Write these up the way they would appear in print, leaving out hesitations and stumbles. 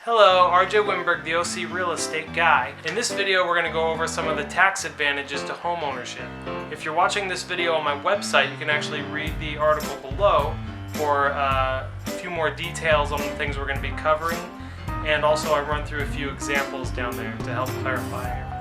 Hello, RjWinberg, the OC Real Estate Guy. In this video, we're going to go over some of the tax advantages to homeownership. If you're watching this video on my website, you can actually read the article below for a few more details on the things we're going to be covering. And also I run through a few examples down there to help clarify everything.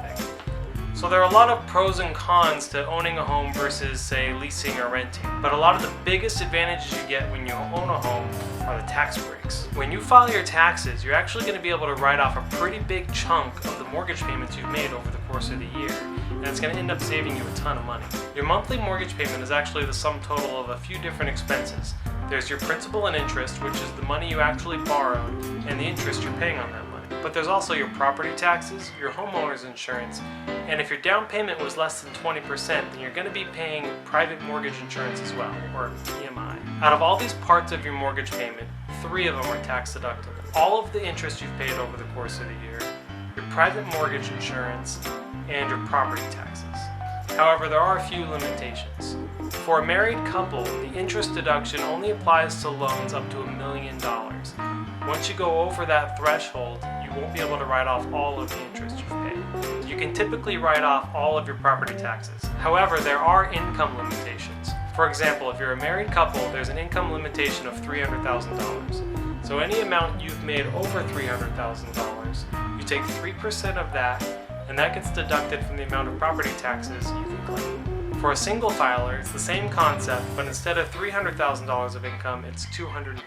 So there are a lot of pros and cons to owning a home versus, say, leasing or renting. But a lot of the biggest advantages you get when you own a home are the tax breaks. When you file your taxes, you're actually going to be able to write off a pretty big chunk of the mortgage payments you've made over the course of the year, and it's going to end up saving you a ton of money. Your monthly mortgage payment is actually the sum total of a few different expenses. There's your principal and interest, which is the money you actually borrowed, and the interest you're paying on that money. But there's also your property taxes, your homeowner's insurance, and if your down payment was less than 20%, then you're going to be paying private mortgage insurance as well, or PMI. Out of all these parts of your mortgage payment, 3 of them are tax deductible. All of the interest you've paid over the course of the year, your private mortgage insurance, and your property taxes. However, there are a few limitations. For a married couple, the interest deduction only applies to loans up to $1 million. Once you go over that threshold, you won't be able to write off all of the interest you've paid. You can typically write off all of your property taxes. However, there are income limitations. For example, if you're a married couple, there's an income limitation of $300,000. So any amount you've made over $300,000, you take 3% of that, and that gets deducted from the amount of property taxes you can claim. For a single filer, it's the same concept, but instead of $300,000 of income, it's $250,000.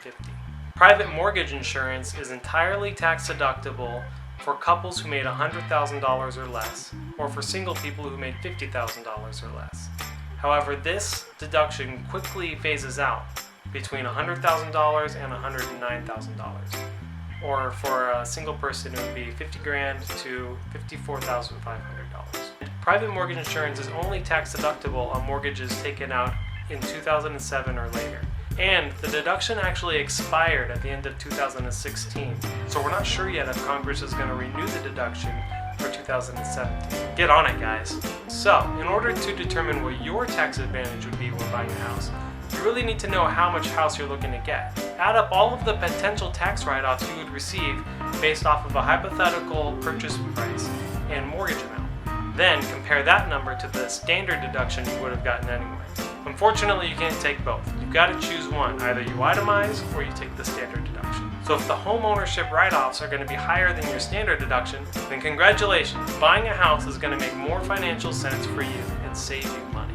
Private mortgage insurance is entirely tax deductible for couples who made $100,000 or less, or for single people who made $50,000 or less. However, this deduction quickly phases out between $100,000 and $109,000. Or for a single person, it would be $50,000 to $54,500. Private mortgage insurance is only tax deductible on mortgages taken out in 2007 or later. And the deduction actually expired at the end of 2016, so we're not sure yet if Congress is going to renew the deduction for 2017. Get on it, guys. So, in order to determine what your tax advantage would be when buying a house, you really need to know how much house you're looking to get. Add up all of the potential tax write-offs you would receive based off of a hypothetical purchase price and mortgage amount. Then compare that number to the standard deduction you would have gotten anyway. Unfortunately, you can't take both. You've got to choose one. Either you itemize or you take the standard deduction. So if the home ownership write-offs are going to be higher than your standard deduction, then congratulations. Buying a house is going to make more financial sense for you and save you money.